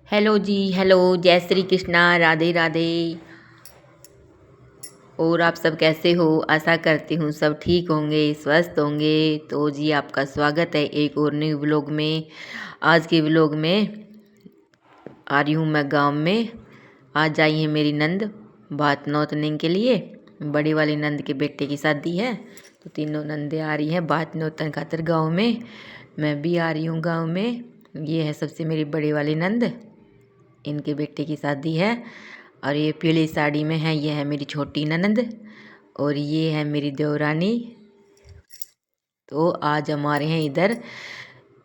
Hello जी, hello, जय श्री कृष्णा, राधे राधे। और आप सब कैसे हो? आशा करती हूँ सब ठीक होंगे, स्वस्थ होंगे। तो जी आपका स्वागत है एक और न्यू व्लॉग में। आज के व्लॉग में आ रही हूँ मैं गांव में। आज आई है मेरी नंद भात नौतने के लिए। बड़ी वाली नंद के बेटे की शादी है, तो तीनों नंदे आ रही हैं भात नौतन खातर गाँव में। मैं भी आ रही हूँ गाँव में। ये है सबसे मेरी बड़ी वाली नंद, इनके बेटे की शादी है। और ये पीली साड़ी में है, ये है मेरी छोटी ननद और ये है मेरी देवरानी। तो आज हमारे हैं इधर,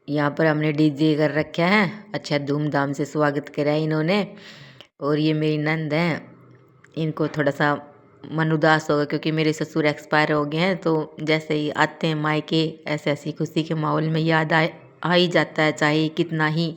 यहाँ पर हमने डीजे कर रखा है, अच्छा धूमधाम से स्वागत करा है इन्होंने। और ये मेरी नंद है, इनको थोड़ा सा मन उदास होगा क्योंकि मेरे ससुर एक्सपायर हो गए हैं। तो जैसे ही आते हैं मायके, ऐसे ऐसी खुशी के माहौल में याद आ ही जाता है, चाहे कितना ही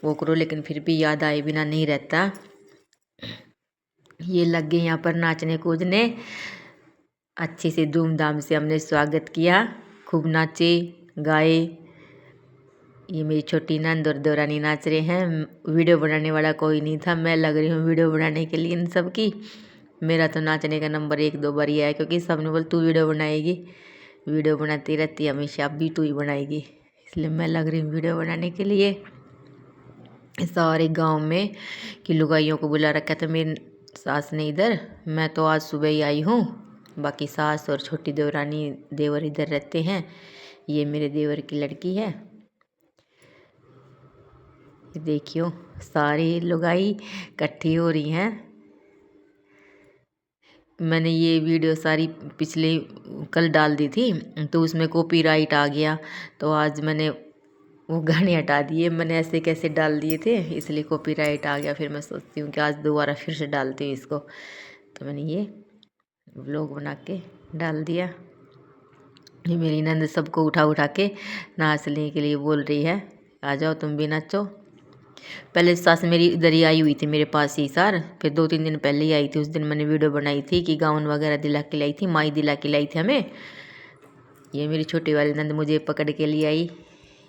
वो करो लेकिन फिर भी याद आए बिना नहीं रहता। ये लग गए यहाँ पर नाचने कूदने, अच्छे से धूमधाम से हमने स्वागत किया, खूब नाचे गाए। ये मेरी छोटी नंद और देवरानी नाच रहे हैं। वीडियो बनाने वाला कोई नहीं था, मैं लग रही हूँ वीडियो बनाने के लिए इन सब की। मेरा तो नाचने का नंबर एक दो बार ही आया क्योंकि सबने बोल तू वीडियो बनाएगी, वीडियो बनाती रहती है हमेशा, अब भी तू ही बनाएगी, इसलिए मैं लग रही हूँ वीडियो बनाने के लिए। सारे गांव में कि लुगाइयों को बुला रखा था मेरी सास ने इधर। मैं तो आज सुबह ही आई हूँ, बाकी सास और छोटी देवरानी देवर इधर रहते हैं। ये मेरे देवर की लड़की है, देखियो सारी लुगाई इकट्ठी हो रही हैं। मैंने ये वीडियो सारी पिछले कल डाल दी थी, तो उसमें कॉपीराइट आ गया, तो आज मैंने वो गाने हटा दिए। मैंने ऐसे कैसे डाल दिए थे, इसलिए कॉपीराइट आ गया। फिर मैं सोचती हूँ कि आज दोबारा फिर से डालती हूँ इसको, तो मैंने ये व्लॉग बना के डाल दिया। ये मेरी नंद सबको उठा उठा के नाचने के लिए बोल रही है, आ जाओ तुम भी नाचो। पहले सास मेरी इधर ही आई हुई थी मेरे पास ही सार, फिर 2-3 दिन पहले ही आई थी। उस दिन मैंने वीडियो बनाई थी कि गाउन वगैरह दिला के लाई थी, माई दिला के लाई थी हमें। ये मेरी छोटी वाली नंद मुझे पकड़ के लिए आई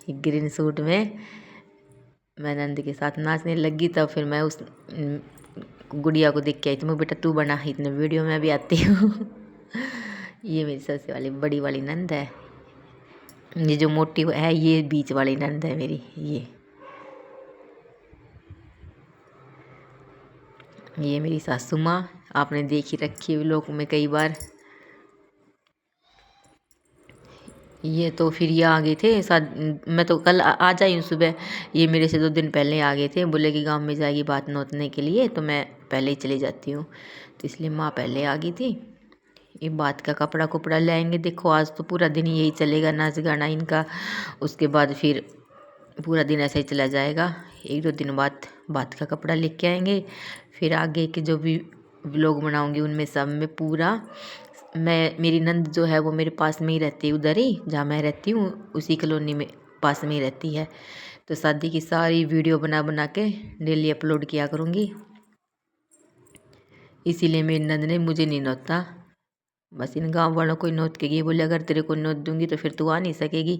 ग्रीन सूट में। मैं नंद के साथ नाचने लगी, तब फिर मैं उस गुड़िया को देख के आई थी, मैं बेटा तू बना, इतने वीडियो में भी आती हूँ। ये मेरी सबसे वाली बड़ी वाली नंद है। ये जो मोटी है ये बीच वाली नंद है मेरी। ये मेरी सासू माँ, आपने देखी रखी है व्लॉग में कई बार। ये तो फिर ये आ गए थे साथ, मैं तो कल आ जाई हूँ सुबह। ये मेरे से 2 दिन पहले आ गए थे, बोले कि गांव में जाएगी बात नोतने के लिए, तो मैं पहले ही चली जाती हूँ, तो इसलिए माँ पहले आ गई थी। ये बात का कपड़ा कुपड़ा लाएंगे, देखो आज तो पूरा दिन यही चलेगा नाच गाना इनका, उसके बाद फिर पूरा दिन ऐसे ही चला जाएगा। 1-2 दिन बाद बात का कपड़ा लेके आएंगे, फिर आगे के जो भी व्लॉग बनाऊंगी उनमें सब में पूरा मेरी नंद जो है वो मेरे पास में ही रहती है, उधर ही जहाँ मैं रहती हूँ उसी कॉलोनी में पास में ही रहती है। तो शादी की सारी वीडियो बना बना के डेली अपलोड किया करूँगी, इसीलिए मेरी नंद ने मुझे नहीं नोता, बस इन गांव वालों को ही नोत के गई, बोले अगर तेरे को नोत दूंगी तो फिर तू आ नहीं सकेगी,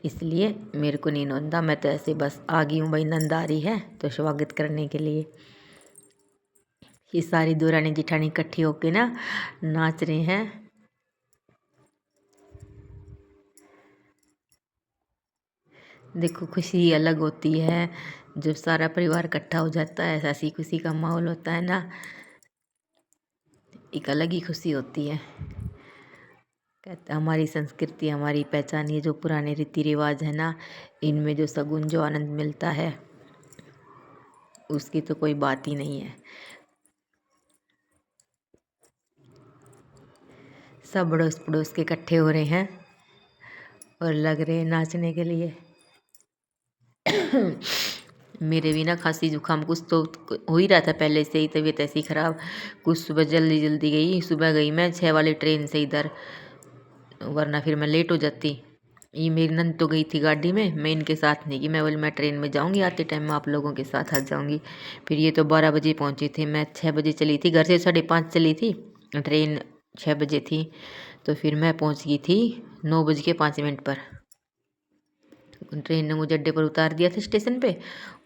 इसलिए मेरे को नहीं नोता। मैं तो ऐसे बस आ गई हूँ, भाई नंद आ रही है तो स्वागत करने के लिए। ये सारी देवरानी जिठानी इकट्ठी होके ना नाच रहे हैं। देखो खुशी अलग होती है जब सारा परिवार इकट्ठा हो जाता है, ऐसी खुशी का माहौल होता है ना, एक अलग ही खुशी होती है। कहते हमारी संस्कृति हमारी पहचान, ये जो पुराने रीति रिवाज है ना, इनमें जो सगुन जो आनंद मिलता है उसकी तो कोई बात ही नहीं है। सब पड़ोस पड़ोस के इकट्ठे हो रहे हैं और लग रहे हैं नाचने के लिए। मेरे भी ना खांसी जुकाम कुछ तो हो ही रहा था पहले से ही, तबीयत ऐसी ख़राब। कुछ सुबह जल्दी जल्दी गई, सुबह गई मैं 6 वाली ट्रेन से इधर, वरना फिर मैं लेट हो जाती। ये मेरी नंद तो गई थी गाड़ी में, मैं इनके साथ नहीं गई, मैं बोली मैं ट्रेन में जाऊंगी, आते टाइम मैं आप लोगों के साथ आ जाऊंगी। फिर ये तो 12 बजे पहुंची थी, मैं 6 बजे चली थी घर से, 5:30 चली थी ट्रेन, 6 बजे थी, तो फिर मैं पहुंच गई थी 9:05 पर। ट्रेन ने मुझे अड्डे पर उतार दिया था स्टेशन पे।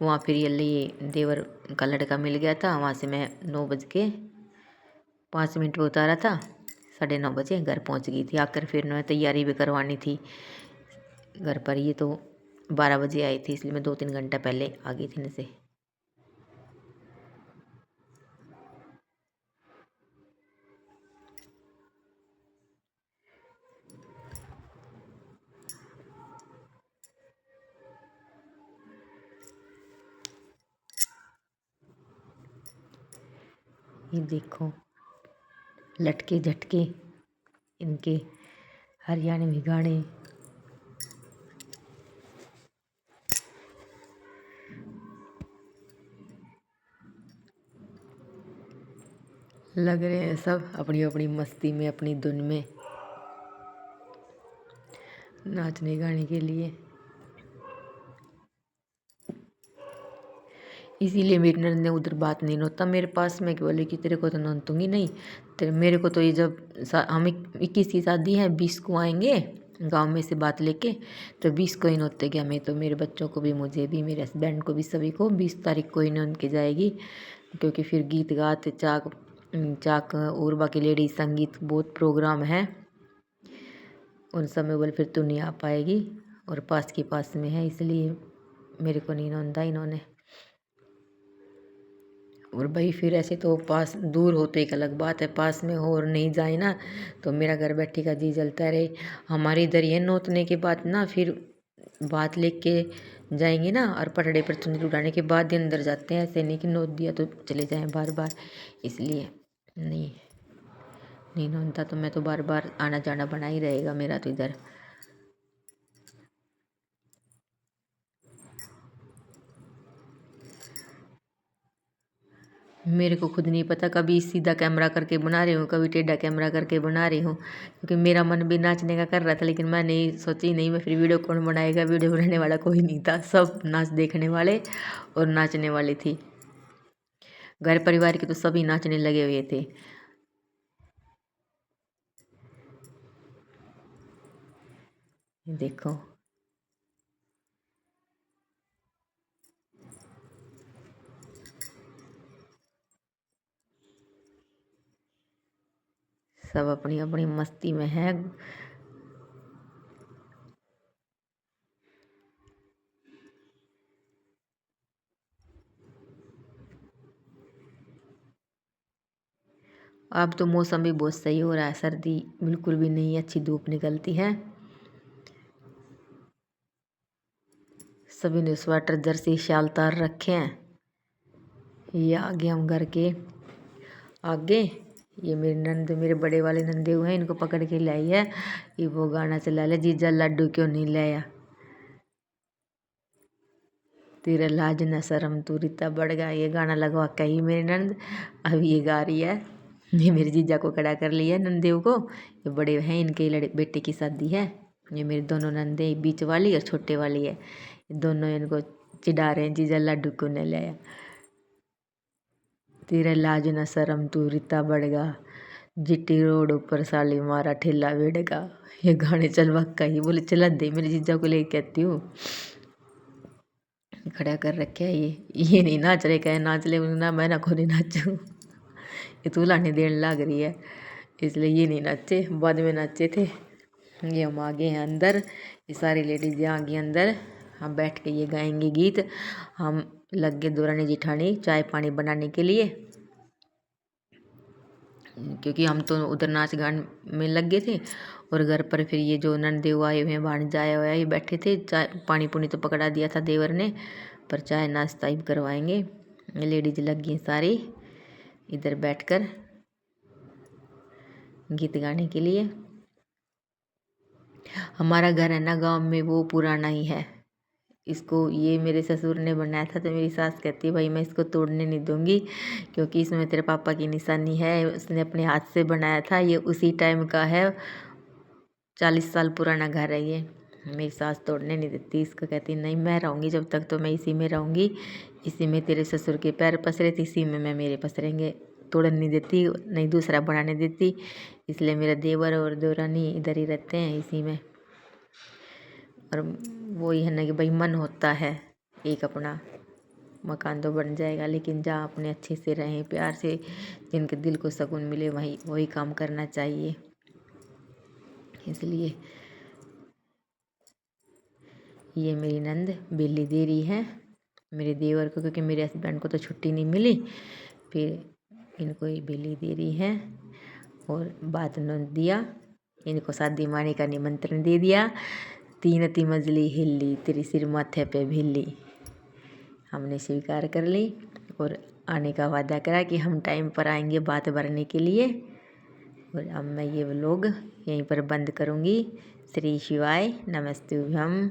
वहाँ फिर ये देवर का लड़का मिल गया था। वहाँ से मैं 9:05 पर उतारा था। 9:30 घर पहुँच गई थी। आकर फिर मैं तैयारी भी करवानी थी घर पर। ये तो 12 बजे आई थी, इसलिए मैं 2-3 घंटा पहले आ गई थी न से। ये देखो लटके झटके इनके हरियाणवी गाने। लग रहे हैं सब अपनी अपनी मस्ती में, अपनी धुन में नाचने गाने के लिए। इसीलिए मेरी ननद ने उधर बात नहीं नोता मेरे पास में कि बोले कि तेरे को तो नोतूंगी नहीं। तेरे मेरे को तो ये जब हम 21 की शादी है, 20 को आएंगे गांव में से बात लेके, तो 20 को ही नोते गया। मैं तो मेरे बच्चों को भी, मुझे भी, मेरे हस्बैंड को भी, सभी को 20 तारीख को ही नोन के जाएगी। क्योंकि फिर गीत गात चाक और बाकी लेडीज संगीत बहुत प्रोग्राम है उन सब में। बोले फिर तू नहीं आ पाएगी और पास के पास में है, इसलिए मेरे को नहीं नोंदा इन्होंने। और भाई फिर ऐसे तो पास दूर हो तो एक अलग बात है, पास में हो और नहीं जाए ना तो मेरा घर बैठे का जी जलता रहे। हमारे इधर ये नोतने के बाद ना फिर बात लेके जाएंगे ना, और पटड़े पर चुनरी उड़ाने के बाद ही अंदर जाते हैं। ऐसे नहीं कि नोत दिया तो चले जाएं बार बार, इसलिए नहीं नोता तो मैं तो बार बार आना जाना बना ही रहेगा मेरा तो इधर। मेरे को खुद नहीं पता, कभी सीधा कैमरा करके बना रही हूँ, कभी टेढ़ा कैमरा करके बना रही हूँ। क्योंकि मेरा मन भी नाचने का कर रहा था, लेकिन मैं नहीं सोची नहीं मैं फिर वीडियो कौन बनाएगा। वीडियो बनाने वाला कोई नहीं था, सब नाच देखने वाले और नाचने वाली थी। घर परिवार के तो सभी नाचने लगे हुए थे। देखो सब अपनी अपनी मस्ती में है। अब तो मौसम भी बहुत सही हो रहा है, सर्दी बिल्कुल भी नहीं, अच्छी धूप निकलती है। सभी ने स्वेटर जर्सी शाल तार रखे हैं। ये आगे हम घर के आगे, ये मेरे नंद, मेरे बड़े वाले नंदे हुए हैं, इनको पकड़ के लाई है। ये वो गाना चला ले, जीजा लड्डू क्यों नहीं लाया, तेरा लाज न शर्म तू रिता बढ़ गया। ये गाना लगवा के ही मेरी नंद अब ये गा रही है। ये मेरे जीजा को खड़ा कर लिया नंदेव को। ये बड़े हैं, इनके बेटे की शादी है। ये मेरे दोनों नंदे, बीच वाली और छोटे वाली है, दोनों इनको चिढ़ा रहे हैं, जीजा लड्डू क्यों नहीं लाया, तेरा लाज न शर्म तू रिता बढ़गा, जिट्टी रोड ऊपर साली मारा ठेला बेड़गा। ये गाने चलवा का ही बोले चला दे, मेरे जीजा को ले कहती हूँ। खड़ा कर रखे है ये नहीं नाच रहे, कहे नाच ले ना, मैं ना खुद ही नाचूँ। ये तू लाने देने लग रही है, इसलिए ये नहीं नाचे, बाद में नाचे थे। ये हम आ गए हैं अंदर, ये सारी लेडीज आ गई अंदर। हम बैठ के ये गाएंगे गीत। हम लग गए दौरानी जिठानी चाय पानी बनाने के लिए, क्योंकि हम तो उधर नाच गान में लग गए थे। और घर पर फिर ये जो ननदेव आए हुए हैं, भांजा आया हुआ है, ये बैठे थे। चाय पानी पुनी तो पकड़ा दिया था देवर ने, पर चाय नाश्ता ही करवाएंगे। लेडीज लग गई सारी इधर बैठकर गीत गाने के लिए। हमारा घर है ना गांव में, वो पुराना ही है। इसको ये मेरे ससुर ने बनाया था, तो मेरी सास कहती है भाई मैं इसको तोड़ने नहीं दूंगी, क्योंकि इसमें तेरे पापा की निशानी है, उसने अपने हाथ से बनाया था, ये उसी टाइम का है, 40 साल पुराना घर है ये। मेरी सास तोड़ने नहीं देती इसको, कहती नहीं मैं रहूँगी जब तक तो मैं इसी में रहूँगी, इसी में तेरे ससुर के पैर पसरे थे, इसी में मैं मेरे पसरेंगे, तोड़ने नहीं देती, नहीं दूसरा बनाने देती। इसलिए मेरा देवर और देवरानी इधर ही रहते हैं इसी में। और वही है ना कि भाई मन होता है एक अपना मकान तो बन जाएगा, लेकिन जहाँ अपने अच्छे से रहें प्यार से, जिनके दिल को सुकून मिले वही काम करना चाहिए। इसलिए ये मेरी नंद बिल्ली दे रही है मेरे देवर को, क्योंकि मेरे हस्बैंड को तो छुट्टी नहीं मिली, फिर इनको ये बिल्ली दे रही है। और बात न दिया, इनको शादी माने का निमंत्रण दे दिया। 3 मंजिली हिल्ली, तेरी सिर माथे पे भिल्ली। हमने स्वीकार कर ली और आने का वादा करा कि हम टाइम पर आएंगे बात भरने के लिए। और अब मैं ये व्लॉग यहीं पर बंद करूँगी। श्री शिवाय नमस्तुभ्यम।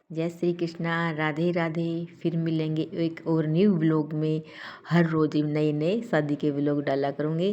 जय श्री कृष्णा, राधे राधे। फिर मिलेंगे एक और न्यू व्लॉग में। हर रोज़ नए नए शादी के व्लॉग डाला करूँगी।